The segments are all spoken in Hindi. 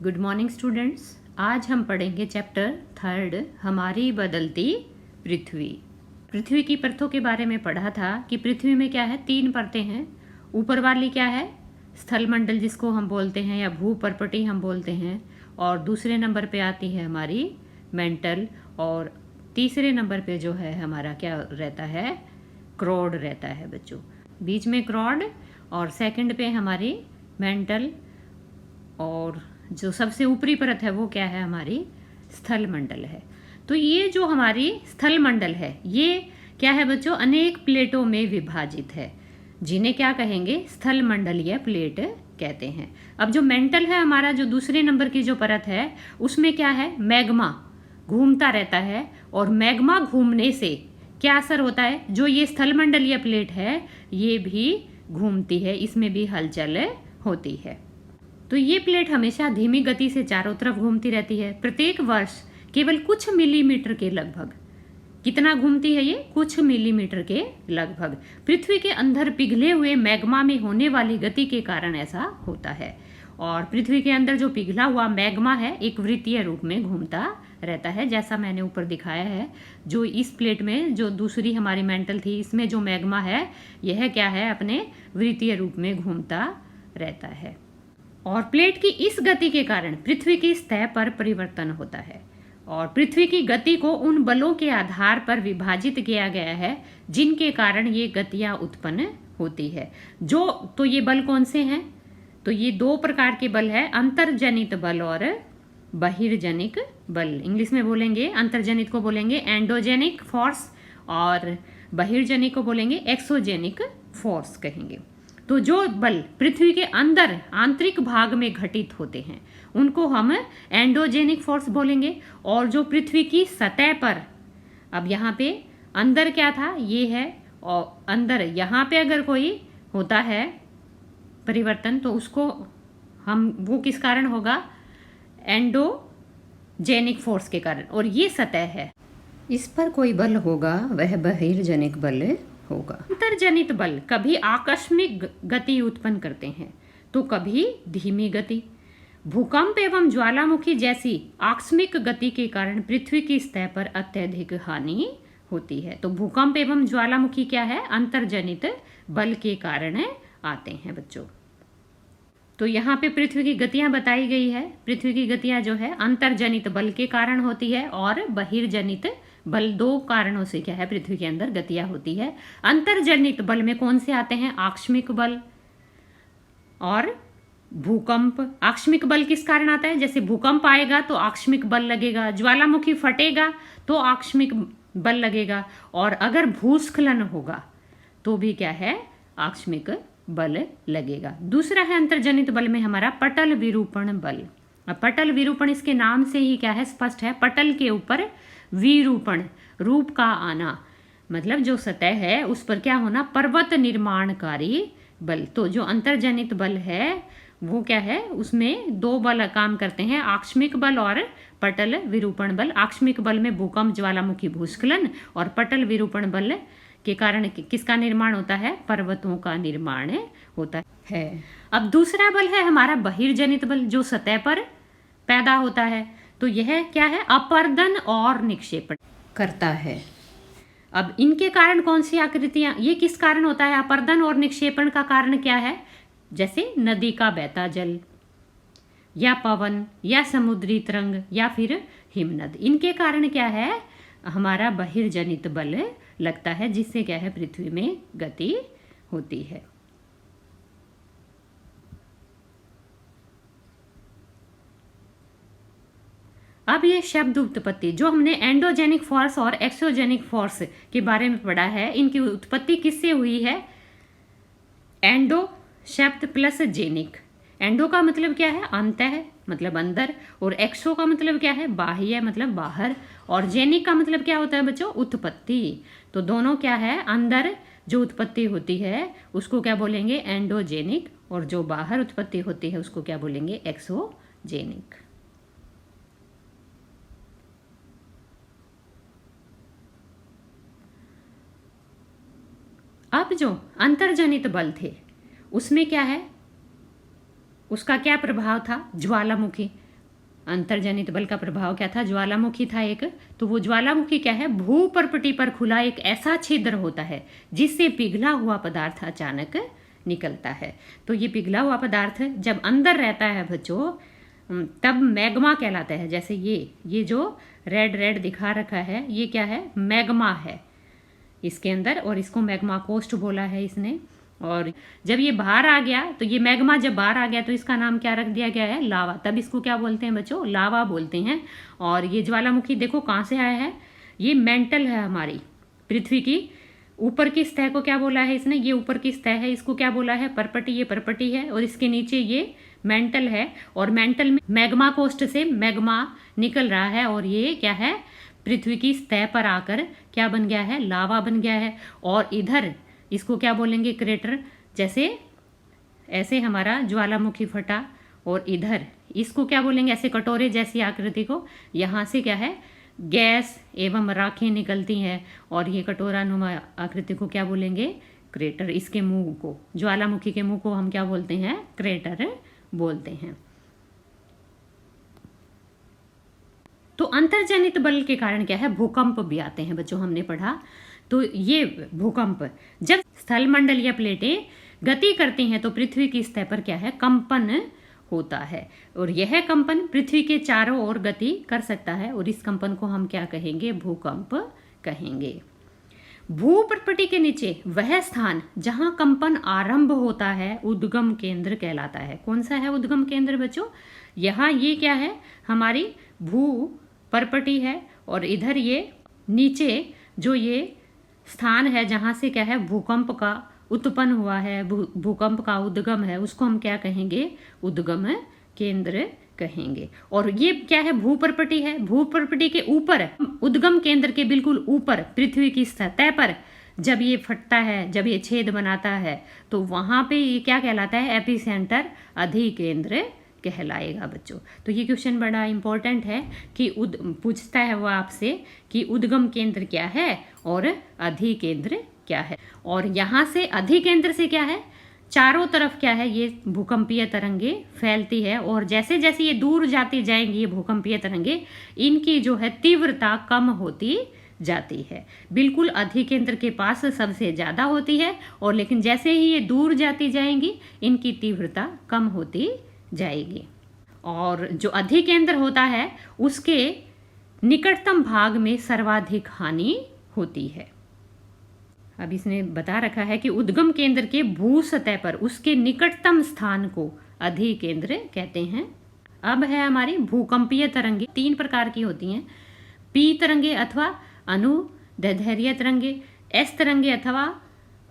Good morning students. आज हम पढ़ेंगे चैप्टर 3 हमारी बदलती पृथ्वी। पृथ्वी की परतों के बारे में पढ़ा था कि पृथ्वी में क्या है, 3 परतें हैं। ऊपर वाली क्या है, स्थल मंडल जिसको हम बोलते हैं या भूपर्पटी हम बोलते हैं, और दूसरे नंबर पे आती है हमारी मेंटल, और तीसरे नंबर पे जो है हमारा क्या रहता है, क्रोड रहता है बच्चों। बीच में क्रोड और सेकंड पे हमारी मेंटल, और जो सबसे ऊपरी परत है वो क्या है, हमारी स्थल मंडल है। तो ये जो हमारी स्थल मंडल है ये क्या है बच्चों, अनेक प्लेटों में विभाजित है, जिन्हें क्या कहेंगे, स्थल मंडलीय प्लेट कहते हैं। अब जो मेंटल है हमारा, जो दूसरे नंबर की जो परत है, उसमें क्या है, मैग्मा घूमता रहता है, और मैग्मा घूमने से क्या असर होता है, जो ये स्थल मंडलीय प्लेट है ये भी घूमती है, इसमें भी हलचल होती है। तो ये प्लेट हमेशा धीमी गति से चारों तरफ घूमती रहती है। प्रत्येक वर्ष केवल कुछ मिलीमीटर के लगभग, कितना घूमती है ये, कुछ मिलीमीटर के लगभग। पृथ्वी के अंदर पिघले हुए मैग्मा में होने वाली गति के कारण ऐसा होता है। और पृथ्वी के अंदर जो पिघला हुआ मैग्मा है एक वृत्तीय रूप में घूमता रहता है, जैसा मैंने ऊपर दिखाया है। जो इस प्लेट में जो दूसरी हमारी मेंटल थी, इसमें जो मैग्मा है यह क्या है, अपने वृत्तीय रूप में घूमता रहता है। और प्लेट की इस गति के कारण पृथ्वी की सतह पर परिवर्तन होता है, और पृथ्वी की गति को उन बलों के आधार पर विभाजित किया गया है जिनके कारण ये गतियां उत्पन्न होती है। तो ये बल कौन से हैं, तो ये 2 प्रकार के बल है, अंतर्जनित बल और बहिर्जनिक बल। इंग्लिश में बोलेंगे, अंतर्जनित को बोलेंगे एंडोजेनिक फोर्स, और बहिर्जनिक को बोलेंगे एक्सोजेनिक फोर्स कहेंगे। तो जो बल पृथ्वी के अंदर आंतरिक भाग में घटित होते हैं उनको हम एंडोजेनिक फोर्स बोलेंगे, और जो पृथ्वी की सतह पर, अब यहाँ पे अंदर क्या था, ये है, और अंदर यहाँ पे अगर कोई होता है परिवर्तन तो उसको वो किस कारण होगा, एंडोजेनिक फोर्स के कारण, और ये सतह है, इस पर कोई बल होगा वह बहिर्जनिक बल होगा। अंतर्जनित बल कभी आकस्मिक गति उत्पन्न करते हैं तो कभी धीमी गति। भूकंप एवं ज्वालामुखी जैसी आकस्मिक गति के कारण पृथ्वी की सतह पर अत्यधिक हानि होती है। तो भूकंप एवं ज्वालामुखी क्या है, अंतर्जनित बल के कारण आते हैं बच्चों। तो यहाँ पे पृथ्वी की गतियां बताई गई है। पृथ्वी की गतियां जो है अंतर्जनित बल के कारण होती है, और बहिर्जनित बल, 2 कारणों से क्या है, पृथ्वी के अंदर गतियां होती है। अंतर्जनित बल में कौन से आते हैं, आकस्मिक बल और भूकंप। आकस्मिक बल किस कारण आता है, जैसे भूकंप आएगा तो आकस्मिक बल लगेगा, ज्वालामुखी फटेगा तो आकस्मिक बल लगेगा, और अगर भूस्खलन होगा तो भी क्या है, आकस्मिक बल लगेगा। दूसरा है अंतर्जनित बल में हमारा पटल विरूपण बल। अब पटल विरूपण इसके नाम से ही क्या है, स्पष्ट है, पटल के ऊपर विरूपण, रूप का आना, मतलब जो सतह है उस पर क्या होना, पर्वत निर्माणकारी बल। तो जो अंतर्जनित बल है वो क्या है, उसमें 2 बल काम करते हैं, आकस्मिक बल और पटल विरूपण बल। आकस्मिक बल में भूकंप, ज्वालामुखी, भूस्खलन, और पटल विरूपण बल के कारण किसका निर्माण होता है, पर्वतों का निर्माण होता है। अब दूसरा बल है हमारा बहिर्जनित बल, जो सतह पर पैदा होता है। तो यह क्या है, अपर्दन और निक्षेपण करता है। अब इनके कारण कौन सी आकृतियां, ये किस कारण होता है, अपर्दन और निक्षेपण का कारण क्या है, जैसे नदी का बहता जल, या पवन, या समुद्री तरंग, या फिर हिमनद। इनके कारण क्या है, हमारा बहिर्जनित बल लगता है, जिससे क्या है, पृथ्वी में गति होती है। अब ये शब्द उत्पत्ति, जो हमने एंडोजेनिक फोर्स और एक्सोजेनिक फोर्स के बारे में पढ़ा है, इनकी उत्पत्ति किससे हुई है, एंडो शब्द प्लस जेनिक। एंडो का मतलब क्या है, अंत है, मतलब अंदर, और एक्सो का मतलब क्या है, बाह्य, मतलब बाहर, और जेनिक का मतलब क्या होता है बच्चों, उत्पत्ति। तो दोनों क्या है, अंदर जो उत्पत्ति होती है उसको क्या बोलेंगे, एंडोजेनिक, और जो बाहर उत्पत्ति होती है उसको क्या बोलेंगे, एक्सोजेनिक। अब जो अंतर्जनित बल थे उसमें क्या है, उसका क्या प्रभाव था, ज्वालामुखी। अंतर्जनित बल का प्रभाव क्या था, ज्वालामुखी था एक। तो वो ज्वालामुखी क्या है, भूपर्पटी पर खुला एक ऐसा छिद्र होता है जिससे पिघला हुआ पदार्थ अचानक निकलता है। तो ये पिघला हुआ पदार्थ जब अंदर रहता है बच्चों तब मैग्मा कहलाता है। जैसे ये जो रेड रेड दिखा रखा है ये क्या है, मैग्मा है इसके अंदर, और इसको मैग्मा कोस्ट बोला है इसने। और जब ये बाहर आ गया तो ये मैग्मा जब बाहर आ गया तो इसका नाम क्या रख दिया गया है, लावा। तब इसको क्या बोलते हैं बच्चों, लावा बोलते हैं। और ये ज्वालामुखी देखो कहाँ से आया है, ये मेंटल है हमारी पृथ्वी की ऊपर की सतह को क्या बोला है इसने, ये ऊपर की सतह है, इसको क्या बोला है, परपटी। ये परपटी है और इसके नीचे ये मेंटल है, और मेंटल में मैग्मा कोस्ट से मैग्मा निकल रहा है, और ये क्या है, पृथ्वी की सतह पर आकर क्या बन गया है, लावा बन गया है। और इधर इसको क्या बोलेंगे, क्रेटर। जैसे ऐसे हमारा ज्वालामुखी फटा, और इधर इसको क्या बोलेंगे, ऐसे कटोरे जैसी आकृति को, यहाँ से क्या है, गैस एवं राखें निकलती हैं, और ये कटोरा नुमा आकृति को क्या बोलेंगे, क्रेटर। इसके मुंह को, ज्वालामुखी के मुंह को हम क्या बोलते हैं, क्रेटर बोलते हैं। तो अंतर्जनित बल के कारण क्या है, भूकंप भी आते हैं बच्चों, हमने पढ़ा। तो ये भूकंप जब स्थल मंडल या प्लेटें गति करती हैं तो पृथ्वी की सतह पर क्या है, कंपन होता है, और यह कंपन पृथ्वी के चारों ओर गति कर सकता है, और इस कंपन को हम क्या कहेंगे, भूकंप कहेंगे। भूपर्पटी के नीचे वह स्थान जहां कंपन आरंभ होता है उद्गम केंद्र कहलाता है। कौन सा है उद्गम केंद्र बच्चों, यहाँ ये क्या है, हमारी भूपर्पटी है, और इधर ये नीचे जो ये स्थान है जहां से क्या है, भूकंप का उत्पन्न हुआ है, भूकंप का उद्गम है, उसको हम क्या कहेंगे, उद्गम केंद्र कहेंगे। और ये क्या है, भूपर्पटी है। भूपर्पटी के ऊपर, उद्गम केंद्र के बिल्कुल ऊपर पृथ्वी की सतह पर जब ये फटता है, जब ये छेद बनाता है, तो वहां पे ये क्या कहलाता है, एपिसेंटर, अधिकेंद्र कहलाएगा बच्चों। तो ये क्वेश्चन बड़ा इंपॉर्टेंट है कि पूछता है वो आपसे कि उद्गम केंद्र क्या है और अधिकेंद्र क्या है। और यहाँ से अधिकेंद्र से क्या है, चारों तरफ क्या है, ये भूकंपीय तरंगे फैलती है, और जैसे जैसे ये दूर जाती जाएंगी ये भूकंपीय तरंगे, इनकी जो है तीव्रता कम होती जाती है। बिल्कुल अधिकेंद्र के पास सबसे ज़्यादा होती है, और लेकिन जैसे ही ये दूर जाती जाएंगी इनकी तीव्रता कम होती जाएगी। और जो अधिकेंद्र होता है उसके निकटतम भाग में सर्वाधिक हानि होती है। अब इसने बता रखा है कि उद्गम केंद्र के भू सतह पर उसके निकटतम स्थान को अधिकेंद्र कहते हैं। अब है हमारी भूकंपीय तरंगे, 3 प्रकार की होती हैं, पी तरंगे अथवा अनुदैर्ध्य तरंगे, एस तरंगे अथवा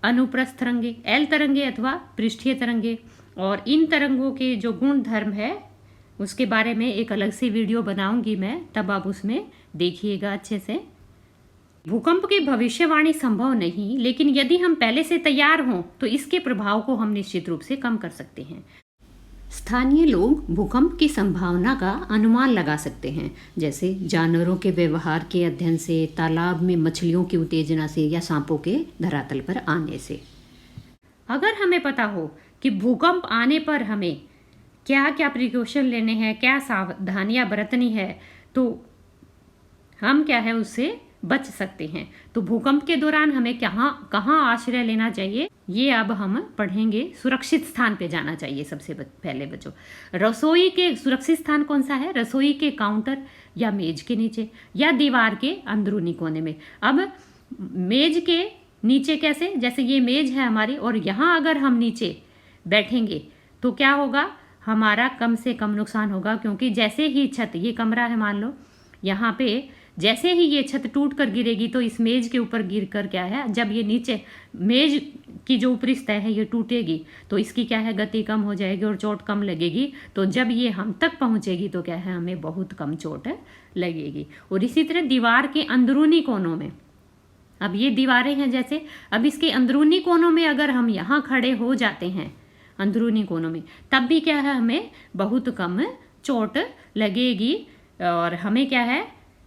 अनुप्रस्थ तरंगे, एल तरंगे अथवा पृष्ठीय तरंगे। और इन तरंगों के जो गुण धर्म है उसके बारे में एक अलग से वीडियो बनाऊंगी मैं, तब आप उसमें देखिएगा अच्छे से। भूकंप की भविष्यवाणी संभव नहीं, लेकिन यदि हम पहले से तैयार हों तो इसके प्रभाव को हम निश्चित रूप से कम कर सकते हैं। स्थानीय लोग भूकंप की संभावना का अनुमान लगा सकते हैं, जैसे जानवरों के व्यवहार के अध्ययन से, तालाब में मछलियों की उत्तेजना से, या सांपों के धरातल पर आने से। अगर हमें पता हो कि भूकंप आने पर हमें क्या क्या प्रिकॉशन लेने हैं, क्या सावधानियां बरतनी है, तो हम क्या है उससे बच सकते हैं। तो भूकंप के दौरान हमें कहाँ आश्रय लेना चाहिए, ये अब हम पढ़ेंगे। सुरक्षित स्थान पे जाना चाहिए सबसे पहले बच्चों। रसोई के सुरक्षित स्थान कौन सा है, रसोई के काउंटर या मेज के नीचे, या दीवार के अंदरूनी कोने में। अब मेज के नीचे कैसे, जैसे ये मेज है हमारी, और यहाँ अगर हम नीचे बैठेंगे तो क्या होगा, हमारा कम से कम नुकसान होगा, क्योंकि जैसे ही छत, ये कमरा है मान लो, यहाँ पे जैसे ही ये छत टूट कर गिरेगी तो इस मेज के ऊपर गिर कर क्या है, जब ये नीचे मेज की जो ऊपरी सतह है ये टूटेगी तो इसकी क्या है, गति कम हो जाएगी और चोट कम लगेगी। तो जब ये हम तक पहुँचेगी तो क्या है, हमें बहुत कम चोट लगेगी। और इसी तरह दीवार के अंदरूनी कोनों में, अब ये दीवारें हैं जैसे, अब इसके अंदरूनी कोनों में अगर हम यहाँ खड़े हो जाते हैं अंदरूनी कोनों में, तब भी क्या है, हमें बहुत कम चोट लगेगी। और हमें क्या है,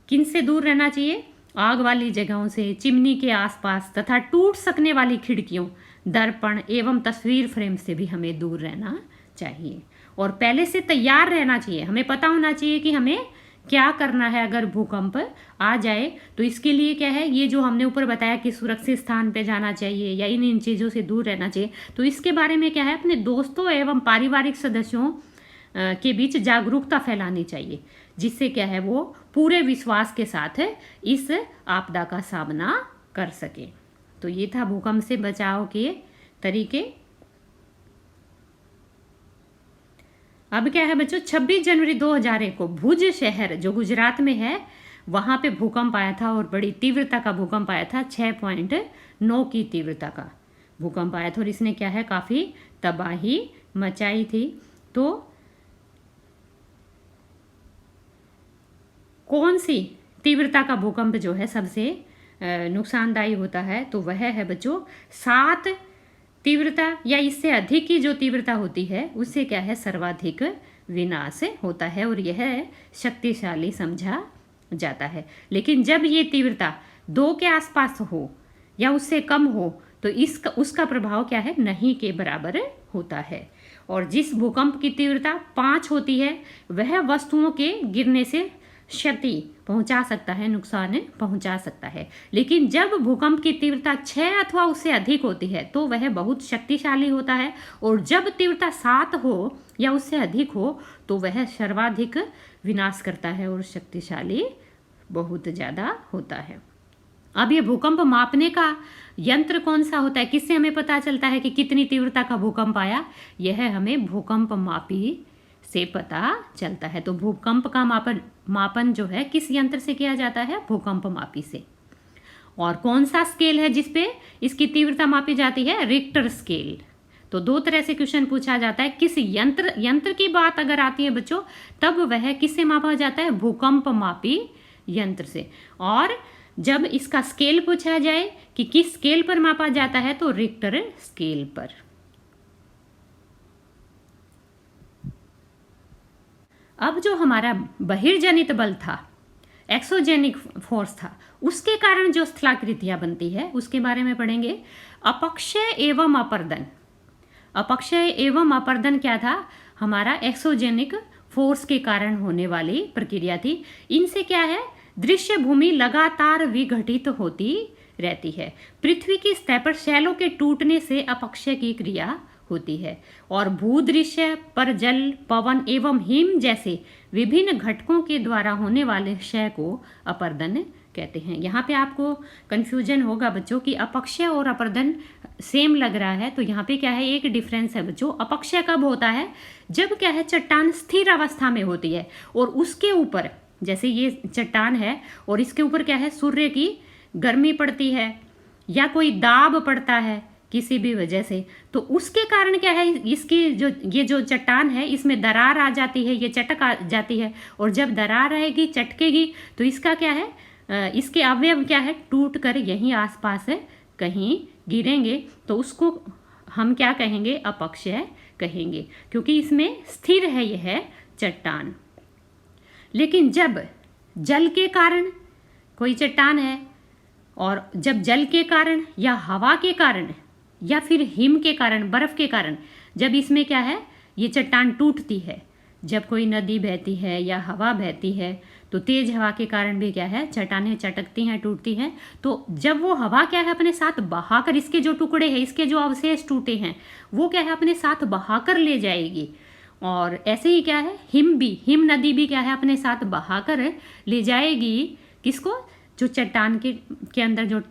किन से दूर रहना चाहिए, आग वाली जगहों से, चिमनी के आसपास, तथा टूट सकने वाली खिड़कियों, दर्पण एवं तस्वीर फ्रेम से भी हमें दूर रहना चाहिए। और पहले से तैयार रहना चाहिए। हमें पता होना चाहिए कि हमें क्या करना है अगर भूकंप आ जाए। तो इसके लिए क्या है, ये जो हमने ऊपर बताया कि सुरक्षित स्थान पे जाना चाहिए या इन चीज़ों से दूर रहना चाहिए, तो इसके बारे में क्या है, अपने दोस्तों एवं पारिवारिक सदस्यों के बीच जागरूकता फैलानी चाहिए, जिससे क्या है वो पूरे विश्वास के साथ इस आपदा का सामना कर सके। तो ये था भूकंप से बचाव के तरीके। अब क्या है बच्चों, 26 जनवरी 2001 को भुज शहर जो गुजरात में है वहां पे भूकंप आया था और बड़ी तीव्रता का भूकंप आया था। 6.9 की तीव्रता का भूकंप आया था और इसने क्या है काफी तबाही मचाई थी। तो कौन सी तीव्रता का भूकंप जो है सबसे नुकसानदायी होता है, तो वह है बच्चों 7 तीव्रता या इससे अधिक की जो तीव्रता होती है उससे क्या है सर्वाधिक विनाश होता है और यह शक्तिशाली समझा जाता है। लेकिन जब ये तीव्रता 2 के आसपास हो या उससे कम हो तो उसका प्रभाव क्या है नहीं के बराबर होता है। और जिस भूकंप की तीव्रता 5 होती है वह वस्तुओं के गिरने से क्षति पहुंचा सकता है, नुकसान पहुंचा सकता है। लेकिन जब भूकंप की तीव्रता 6 अथवा उससे अधिक होती है तो वह बहुत शक्तिशाली होता है और जब तीव्रता 7 हो या उससे अधिक हो तो वह सर्वाधिक विनाश करता है और शक्तिशाली बहुत ज़्यादा होता है। अब ये भूकंप मापने का यंत्र कौन सा होता है, किससे हमें पता चलता है कि कितनी तीव्रता का भूकंप आया, यह हमें भूकंप मापी से पता चलता है। तो भूकंप का मापन जो है किस यंत्र से किया जाता है, भूकंप मापी से। और कौन सा स्केल है जिसपे इसकी तीव्रता मापी जाती है, रिक्टर स्केल। तो 2 तरह से क्वेश्चन पूछा जाता है, किस यंत्र की बात अगर आती है बच्चों तब वह किससे मापा जाता है, भूकंप मापी यंत्र से। और जब इसका स्केल पूछा जाए कि किस स्केल पर मापा जाता है तो रिक्टर स्केल पर। अब जो हमारा बहिर्जनित बल था, एक्सोजेनिक फोर्स था, उसके कारण जो स्थलाकृतियां बनती है उसके बारे में पढ़ेंगे। अपक्षय एवं अपर्दन। अपक्षय एवं अपर्दन क्या था, हमारा एक्सोजेनिक फोर्स के कारण होने वाली प्रक्रिया थी। इनसे क्या है, दृश्य भूमि लगातार विघटित होती रहती है। पृथ्वी की सतह पर शैलों के टूटने से अपक्षय की क्रिया होती है और भूदृश्य पर जल, पवन एवं हिम जैसे विभिन्न घटकों के द्वारा होने वाले क्षय को अपर्दन कहते हैं। यहाँ पे आपको कंफ्यूजन होगा बच्चों कि अपक्षय और अपर्दन सेम लग रहा है, तो यहाँ पे क्या है, एक डिफरेंस है बच्चों। अपक्षय कब होता है, जब क्या है चट्टान स्थिर अवस्था में होती है और उसके ऊपर, जैसे ये चट्टान है और इसके ऊपर क्या है सूर्य की गर्मी पड़ती है या कोई दाब पड़ता है किसी भी वजह से, तो उसके कारण क्या है इसकी ये जो चट्टान है इसमें दरार आ जाती है, ये चटक आ जाती है। और जब दरार आएगी, चटकेगी, तो इसका क्या है, इसके अवयव क्या है टूट कर यहीं आसपास कहीं गिरेंगे, तो उसको हम क्या कहेंगे, अपक्षय कहेंगे, क्योंकि इसमें स्थिर है यह चट्टान। लेकिन जब जल के कारण कोई चट्टान है और जब जल के कारण या हवा के कारण या फिर हिम के कारण, बर्फ के कारण, जब इसमें क्या है ये चट्टान टूटती है, जब कोई नदी बहती है या हवा बहती है तो तेज हवा के कारण भी क्या है चट्टानें चटकती हैं, टूटती हैं। तो जब वो हवा क्या है अपने साथ बहाकर, इसके जो टुकड़े हैं, इसके जो अवशेष टूटे हैं वो क्या है अपने साथ बहाकर ले जाएगी। और ऐसे ही क्या है हिम नदी भी क्या है अपने साथ बहाकर ले जाएगी किसको, जो चट्टान के अंदर जो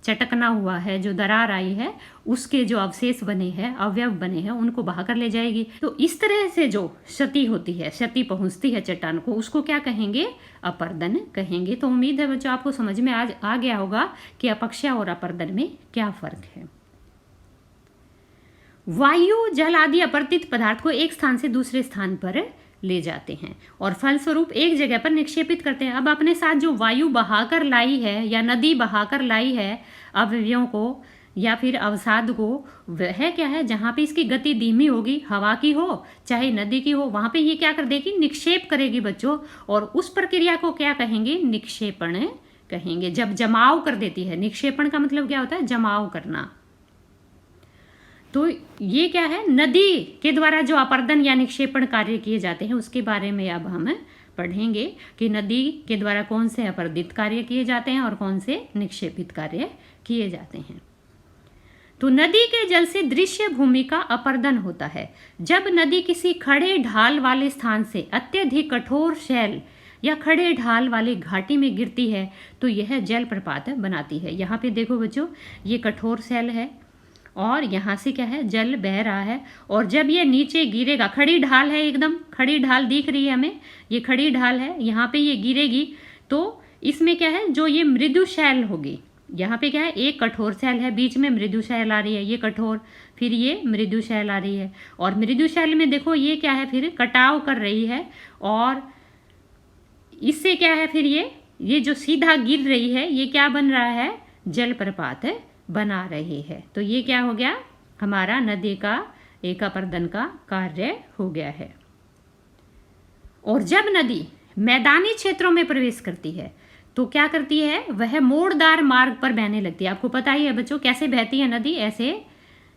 चटकना हुआ है, जो दरार आई है, उसके जो अवशेष बने हैं, अवयव बने हैं, उनको बहाकर ले जाएगी। तो इस तरह से जो क्षति होती है, क्षति पहुंचती है चट्टान को, उसको क्या कहेंगे, अपर्दन कहेंगे। तो उम्मीद है बच्चों आपको समझ में आज आ गया होगा कि अपक्षय और अपर्दन में क्या फर्क है। वायु, जल आदि अपरित पदार्थ को एक स्थान से दूसरे स्थान पर ले जाते हैं और फलस्वरूप एक जगह पर निक्षेपित करते हैं। अब अपने साथ जो वायु बहाकर लाई है या नदी बहाकर लाई है अवयवों को या फिर अवसाद को, वह क्या है जहाँ पे इसकी गति धीमी होगी, हवा की हो चाहे नदी की हो, वहाँ पे ये क्या कर देगी, निक्षेप करेगी बच्चों। और उस प्रक्रिया को क्या कहेंगे, निक्षेपण कहेंगे। जब जमाव कर देती है, निक्षेपण का मतलब क्या होता है, जमाव करना। तो ये क्या है, नदी के द्वारा जो अपर्दन या निक्षेपण कार्य किए जाते हैं उसके बारे में अब हम पढ़ेंगे कि नदी के द्वारा कौन से अपर्दित कार्य किए जाते हैं और कौन से निक्षेपित कार्य किए जाते हैं। तो नदी के जल से दृश्य भूमि का अपर्दन होता है। जब नदी किसी खड़े ढाल वाले स्थान से अत्यधिक कठोर शैल या खड़े ढाल वाली घाटी में गिरती है तो यह जलप्रपात बनाती है। यहाँ पे देखो बच्चों, ये कठोर शैल है और यहाँ से क्या है, जल बह रहा है, और जब ये नीचे गिरेगा, खड़ी ढाल है, एकदम खड़ी ढाल दिख रही है हमें, ये खड़ी ढाल है, यहाँ पे ये गिरेगी तो इसमें क्या है, जो ये मृदु शैल होगी, यहाँ पे क्या है, एक कठोर शैल है, बीच में मृदु शैल आ रही है, ये कठोर, फिर ये मृदु शैल आ रही है, और मृदु शैल में देखो ये क्या है, फिर कटाव कर रही है, और इससे क्या है, फिर ये जो सीधा गिर रही है ये क्या बन रहा है, जलप्रपात बना रही है। तो ये क्या हो गया, हमारा नदी का एक अपर्दन का कार्य हो गया है। और जब नदी मैदानी क्षेत्रों में प्रवेश करती है तो क्या करती है, वह मोड़दार मार्ग पर बहने लगती है। आपको पता ही है बच्चों कैसे बहती है नदी,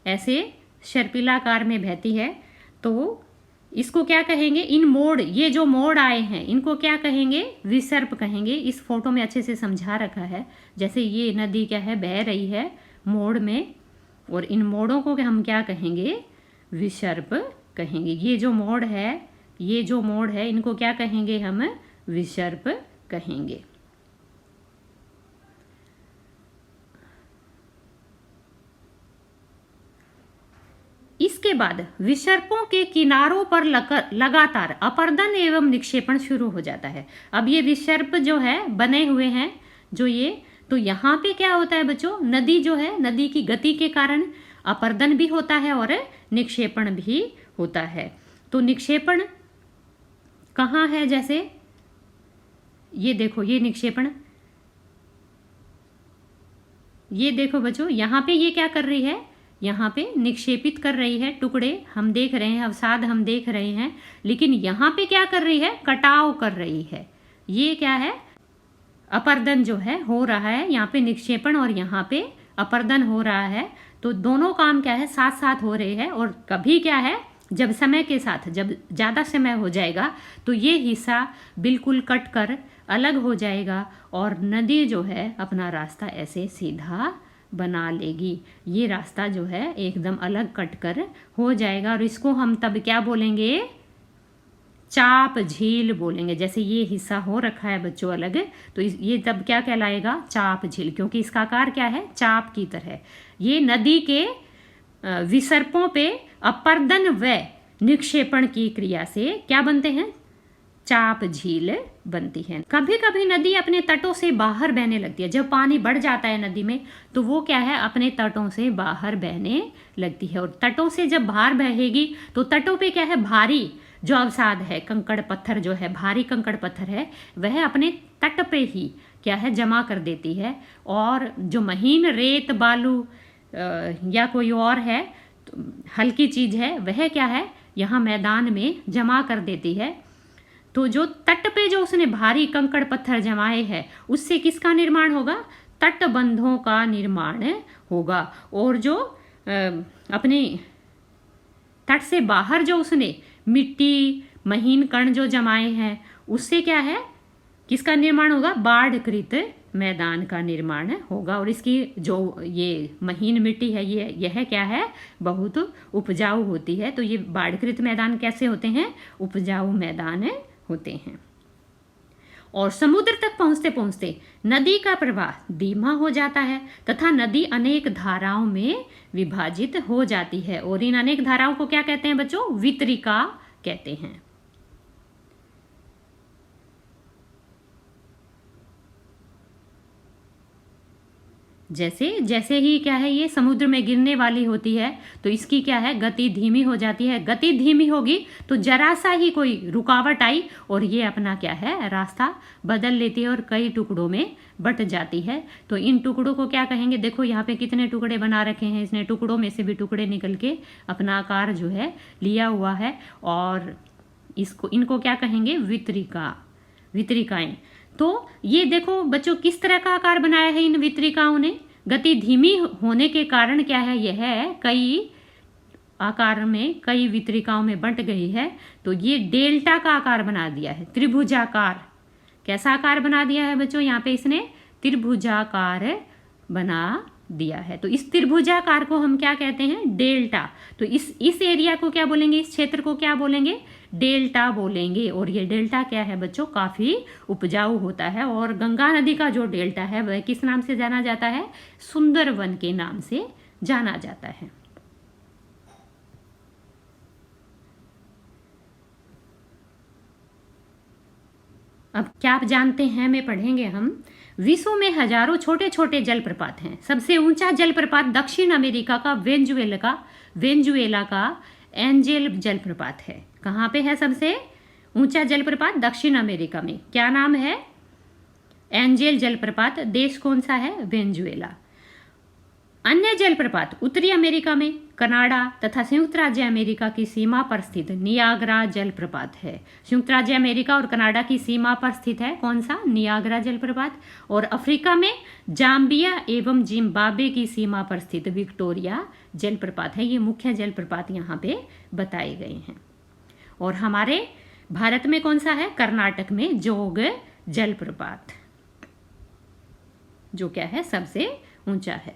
ऐसे सर्पिलाकार में बहती है। तो इसको क्या कहेंगे, इन मोड़, ये जो मोड़ आए हैं इनको क्या कहेंगे, विसर्प कहेंगे। इस फोटो में अच्छे से समझा रखा है, जैसे ये नदी क्या है, बह रही है मोड़ में, और इन मोड़ों को हम क्या कहेंगे, विसर्प कहेंगे। ये जो मोड़ है इनको क्या कहेंगे, हम विसर्प कहेंगे। इसके बाद विसर्पों के किनारों पर लगातार अपर्दन एवं निक्षेपण शुरू हो जाता है। अब ये विसर्प जो है बने हुए हैं, जो ये, तो यहाँ पे क्या होता है बच्चों, नदी जो है, नदी की गति के कारण अपर्दन भी होता है और निक्षेपण भी होता है। तो निक्षेपण कहाँ है, जैसे ये देखो, ये निक्षेपण, ये देखो बच्चों, यहाँ पे ये क्या कर रही है, यहाँ पे निक्षेपित कर रही है, टुकड़े हम देख रहे हैं, अवसाद हम देख रहे हैं, लेकिन यहाँ पे क्या कर रही है, कटाव कर रही है। ये क्या है, अपर्दन जो है हो रहा है, यहाँ पे निक्षेपण और यहाँ पे अपर्दन हो रहा है। तो दोनों काम क्या है, साथ साथ हो रहे हैं। और कभी क्या है, जब समय के साथ, जब ज़्यादा समय हो जाएगा तो ये हिस्सा बिल्कुल कट कर अलग हो जाएगा और नदी जो है अपना रास्ता ऐसे सीधा बना लेगी। ये रास्ता जो है एकदम अलग कट कर हो जाएगा, और इसको हम तब क्या बोलेंगे, चाप झील बोलेंगे। जैसे ये हिस्सा हो रखा है बच्चों अलग, तो ये तब क्या कहलाएगा, चाप झील, क्योंकि इसका आकार क्या है, चाप की तरह। ये नदी के विसर्पों पे अपर्दन व निक्षेपण की क्रिया से क्या बनते हैं, चाप झील बनती है। कभी कभी नदी अपने तटों से बाहर बहने लगती है। जब पानी बढ़ जाता है नदी में तो वो क्या है, अपने तटों से बाहर बहने लगती है। और तटों से जब बाहर बहेगी तो तटों पे क्या है, भारी जो अवसाद है, कंकड़ पत्थर जो है, भारी कंकड़ पत्थर है, वह अपने तट पे ही क्या है, जमा कर देती है। और जो महीन रेत बालू या कोई और है, तो हल्की चीज है, वह क्या है, यहाँ मैदान में जमा कर देती है। तो जो तट पे जो उसने भारी कंकड़ पत्थर जमाए हैं, उससे किसका निर्माण होगा, तटबंधों का निर्माण होगा। और जो अपने तट से बाहर जो उसने मिट्टी, महीन कण जो जमाए हैं, उससे क्या है, किसका निर्माण होगा, बाढ़कृत मैदान का निर्माण होगा। और इसकी जो ये महीन मिट्टी है, यह क्या है, बहुत उपजाऊ होती है। तो ये बाढ़कृत मैदान कैसे होते हैं, उपजाऊ मैदान होते हैं। और समुद्र तक पहुंचते पहुंचते नदी का प्रवाह धीमा हो जाता है तथा नदी अनेक धाराओं में विभाजित हो जाती है। और इन अनेक धाराओं को क्या कहते हैं बच्चों, वितरिका कहते हैं। जैसे जैसे ही क्या है, ये समुद्र में गिरने वाली होती है तो इसकी क्या है, गति धीमी हो जाती है। गति धीमी होगी तो जरा सा ही कोई रुकावट आई और ये अपना क्या है, रास्ता बदल लेती है और कई टुकड़ों में बट जाती है। तो इन टुकड़ों को क्या कहेंगे, देखो यहाँ पे कितने टुकड़े बना रखे हैं, इसने टुकड़ों में से भी टुकड़े निकल के अपना आकार जो है लिया हुआ है। और इनको क्या कहेंगे, वितरिकाएं। तो ये देखो बच्चों किस तरह का आकार बनाया है इन वितरिकाओं ने। गति धीमी होने के कारण क्या है, यह कई आकार में कई वितरिकाओं में बंट गई है, तो ये डेल्टा का आकार बना दिया है, त्रिभुजाकार। कैसा आकार बना दिया है बच्चों? यहाँ पे इसने त्रिभुजाकार बना दिया है। तो इस त्रिभुजाकार को हम क्या कहते हैं? डेल्टा। तो इस एरिया को क्या बोलेंगे? इस क्षेत्र को क्या बोलेंगे? डेल्टा बोलेंगे। और ये डेल्टा क्या है बच्चों? काफी उपजाऊ होता है। और गंगा नदी का जो डेल्टा है वह किस नाम से जाना जाता है? सुंदरवन के नाम से जाना जाता है। अब क्या आप जानते हैं में पढ़ेंगे हम। विश्व में हजारों छोटे छोटे जलप्रपात हैं। सबसे ऊंचा जलप्रपात दक्षिण अमेरिका का वेनेजुएला का एंजेल जलप्रपात है। कहाँ पे है सबसे ऊंचा जलप्रपात? दक्षिण अमेरिका में। क्या नाम है? एंजेल जलप्रपात। देश कौन सा है? वेनेजुएला। अन्य जलप्रपात उत्तरी अमेरिका में कनाडा तथा संयुक्त राज्य अमेरिका की सीमा पर स्थित नियाग्रा जलप्रपात है। संयुक्त राज्य अमेरिका और कनाडा की सीमा पर स्थित है कौन सा? नियाग्रा जलप्रपात। और अफ्रीका में जाम्बिया एवं जिम्बाब्वे की सीमा पर स्थित विक्टोरिया जलप्रपात है। ये मुख्य जलप्रपात यहाँ पे बताए गए हैं। और हमारे भारत में कौन सा है? कर्नाटक में जोग जलप्रपात, जो क्या है? सबसे ऊंचा है।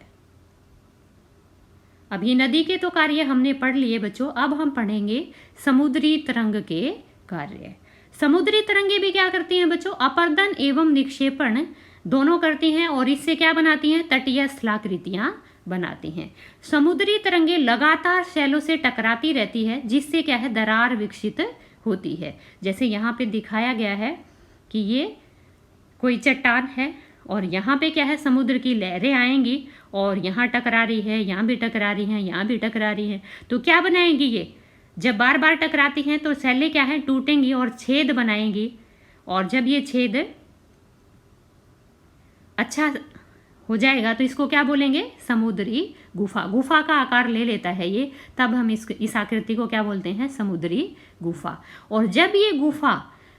अभी नदी के तो कार्य हमने पढ़ लिए बच्चों। अब हम पढ़ेंगे समुद्री तरंग के कार्य। समुद्री तरंगे भी क्या करती हैं बच्चों? अपर्दन एवं निक्षेपण दोनों करती हैं। और इससे क्या बनाती हैं? तटीय स्थलाकृतियां बनाती हैं। समुद्री तरंगे लगातार शैलों से टकराती रहती है, जिससे क्या है? दरार विकसित होती है। जैसे यहाँ पे दिखाया गया है कि ये कोई चट्टान है और यहाँ पे क्या है? समुद्र की लहरें आएंगी और यहाँ टकरा रही है, यहाँ भी टकरा रही है, यहाँ भी टकरा रही है। तो क्या बनाएंगी ये? जब बार बार टकराती हैं तो शैलें क्या है? टूटेंगी और छेद बनाएंगी। और जब ये छेद अच्छा हो जाएगा तो इसको क्या बोलेंगे? समुद्री गुफा। गुफा का आकार ले लेता है ये, तब हम इस आकृति को क्या बोलते हैं? समुद्री गुफा। और जब ये गुफा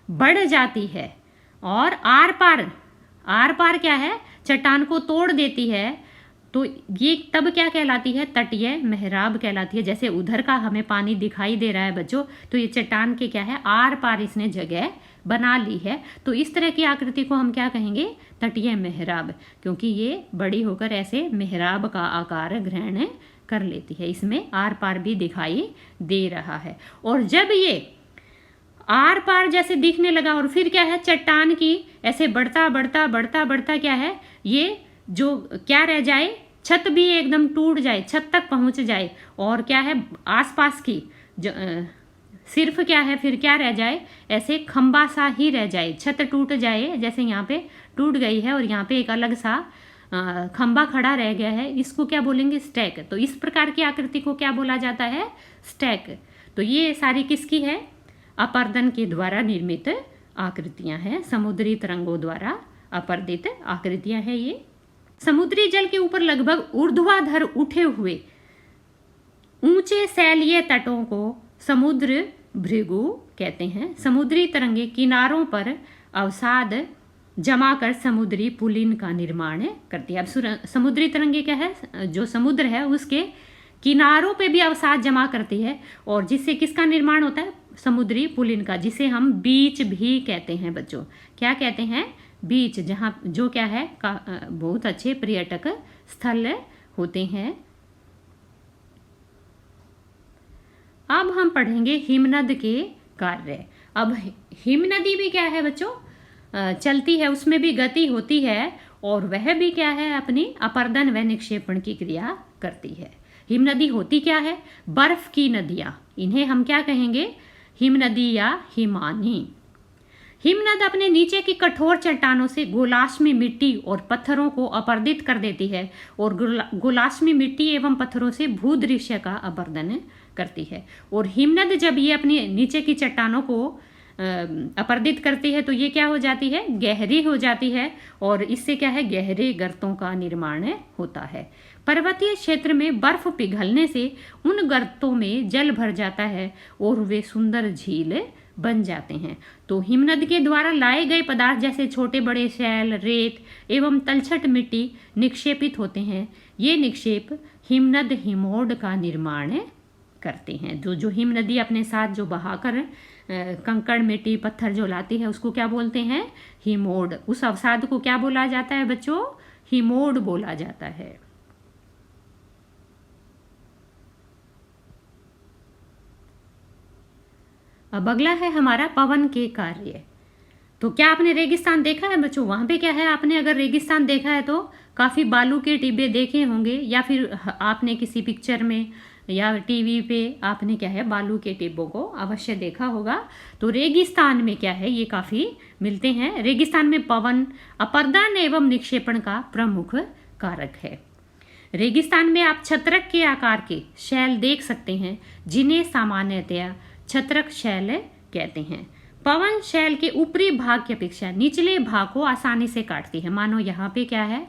बढ़ जाती है और आर पार क्या है? चट्टान को तोड़ देती है, तो ये तब क्या कहलाती है? तटीय मेहराब कहलाती है। जैसे उधर का हमें पानी दिखाई दे रहा है बच्चों, तो ये चट्टान के क्या है? आर पार इसने जगह बना ली है। तो इस तरह की आकृति को हम क्या कहेंगे? तटीय मेहराब, क्योंकि ये बड़ी होकर ऐसे मेहराब का आकार ग्रहण कर लेती है। इसमें आर पार भी दिखाई दे रहा है। और जब ये आर पार जैसे दिखने लगा और फिर क्या है? चट्टान की ऐसे बढ़ता क्या है? ये जो क्या रह जाए? छत भी एकदम टूट जाए, छत तक पहुंच जाए। और क्या है? आसपास की सिर्फ क्या है? फिर क्या रह जाए? ऐसे खंबा सा ही रह जाए, छत टूट जाए। जैसे यहाँ पे टूट गई है और यहाँ पे एक अलग सा खंबा खड़ा रह गया है, इसको क्या बोलेंगे? स्टैक। तो इस प्रकार की आकृति को क्या बोला जाता है? स्टैक। तो ये सारी किसकी है? अपर्दन के द्वारा निर्मित आकृतियां हैं, समुद्री तरंगों द्वारा अपर्दित आकृतियां हैं ये। समुद्री जल के ऊपर लगभग ऊर्ध्वाधर उठे हुए ऊंचे शैलीय तटों को समुद्र भृगु कहते हैं। समुद्री तरंगे किनारों पर अवसाद जमा कर समुद्री पुलिन का निर्माण करती है। अब समुद्री तरंगे क्या है? जो समुद्र है उसके किनारों पे भी अवसाद जमा करती है, और जिससे किसका निर्माण होता है? समुद्री पुलिन का, जिसे हम बीच भी कहते हैं बच्चों। क्या कहते हैं? बीच, जहाँ जो क्या है? बहुत अच्छे पर्यटक स्थल होते हैं। अब हम पढ़ेंगे हिमनद के कार्य। अब हिमनदी भी क्या है बच्चों? चलती है, उसमें भी गति होती है, और वह भी क्या है? अपनी अपर्दन व निक्षेपण की क्रिया करती है। हिमनदी होती क्या है? बर्फ की नदियां, इन्हें हम क्या कहेंगे? हिमनदी या हिमानी। हिमनद अपने नीचे की कठोर चट्टानों से गोलाश्मी मिट्टी और पत्थरों को अपर्दित कर देती है, और गोलाश्मी मिट्टी एवं पत्थरों से भूदृश्य का अपर्दन करती है। और हिमनद जब ये अपने नीचे की चट्टानों को अपर्दित करती है तो ये क्या हो जाती है? गहरी हो जाती है, और इससे क्या है? गहरे गर्तों का निर्माण होता है। पर्वतीय क्षेत्र में बर्फ पिघलने से उन गर्तों में जल भर जाता है और वे सुंदर झील बन जाते हैं। तो हिमनद के द्वारा लाए गए पदार्थ जैसे छोटे बड़े शैल, रेत एवं तलछट मिट्टी निक्षेपित होते हैं। ये निक्षेप हिमनद हिमोड का निर्माण करते हैं। जो हिम नदी अपने साथ जो बहाकर कंकड़ मिट्टी पत्थर जो लाती है उसको क्या बोलते हैं? हिमोड। उस अवसाद को क्या बोला जाता है बच्चों? हिमोड बोला जाता है। अब अगला है हमारा पवन के कार्य। तो क्या आपने रेगिस्तान देखा है बच्चों? वहां पे क्या है, आपने अगर रेगिस्तान देखा है तो काफ़ी बालू के टिब्बे देखे होंगे, या फिर आपने किसी पिक्चर में या टीवी पे आपने क्या है बालू के टिब्बों को अवश्य देखा होगा। तो रेगिस्तान में क्या है, ये काफ़ी मिलते हैं। रेगिस्तान में पवन अपर्दन एवं निक्षेपण का प्रमुख कारक है। रेगिस्तान में आप छत्रक के आकार के शैल देख सकते हैं, जिन्हें सामान्यतया छत्रक शैल कहते हैं। पवन शैल के ऊपरी भाग की अपेक्षा निचले भाग को आसानी से काटती है। मानो यहाँ पे क्या है,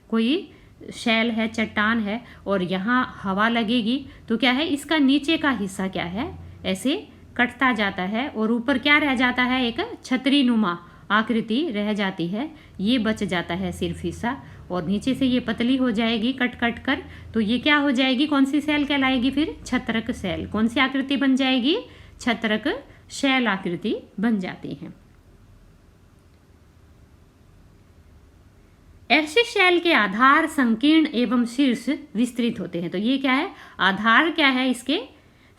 कोई शैल है, चट्टान है, और यहाँ हवा लगेगी तो क्या है, इसका नीचे का हिस्सा क्या है, ऐसे कटता जाता है और ऊपर क्या रह जाता है, एक छतरी नुमा आकृति रह जाती है। ये बच जाता है सिर्फ हिस्सा, और नीचे से ये पतली हो जाएगी कट कट कर। तो ये क्या हो जाएगी, कौन सी शैल कहलाएगी फिर? छत्रक शैल। कौन सी आकृति बन जाएगी? छत्रक शैल आकृति बन जाती है। ऐसे शैल के आधार संकीर्ण एवं शीर्ष विस्तृत होते हैं। तो ये क्या है, आधार क्या है इसके?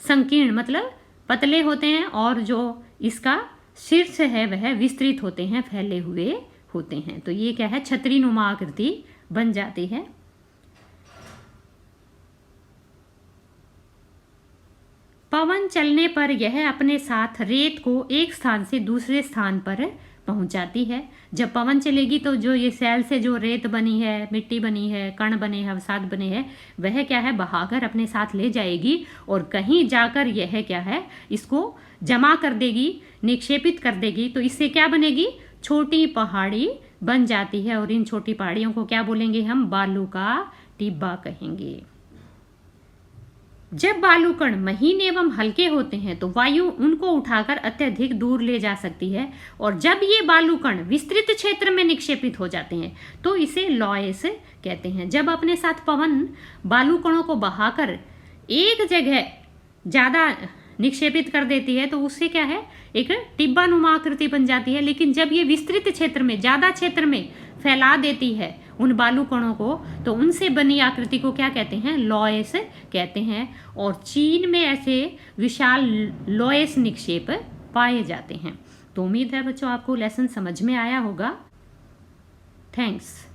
संकीर्ण मतलब पतले होते हैं, और जो इसका शीर्ष है वह विस्तृत होते हैं, फैले हुए होते हैं। तो ये क्या है, छतरी नुमा आकृति बन जाती है। पवन चलने पर यह अपने साथ रेत को एक स्थान से दूसरे स्थान पर पहुंचाती है। जब पवन चलेगी तो जो ये शैल से जो रेत बनी है, मिट्टी बनी है, कण बने हैं, अवसाद बने हैं, वह क्या है बहाकर अपने साथ ले जाएगी, और कहीं जाकर यह क्या है इसको जमा कर देगी, निक्षेपित कर देगी। तो इससे क्या बनेगी, छोटी पहाड़ी बन जाती है, और इन छोटी पहाड़ियों को क्या बोलेंगे हम? बालू का टिब्बा कहेंगे। जब बालू कण महीन एवं हल्के होते हैं तो वायु उनको उठाकर अत्यधिक दूर ले जा सकती है, और जब ये बालू कण विस्तृत क्षेत्र में निक्षेपित हो जाते हैं तो इसे लॉयस कहते हैं। जब अपने साथ पवन बालू कणों को बहाकर एक जगह ज्यादा निक्षेपित कर देती है तो उससे क्या है, एक टिब्बा नुमा आकृति बन जाती है। लेकिन जब ये विस्तृत क्षेत्र में, ज्यादा क्षेत्र में फैला देती है उन बालू कणों को, तो उनसे बनी आकृति को क्या कहते हैं? लॉयस कहते हैं। और चीन में ऐसे विशाल लॉयस निक्षेप पाए जाते हैं। तो उम्मीद है बच्चों आपको लेसन समझ में आया होगा। थैंक्स।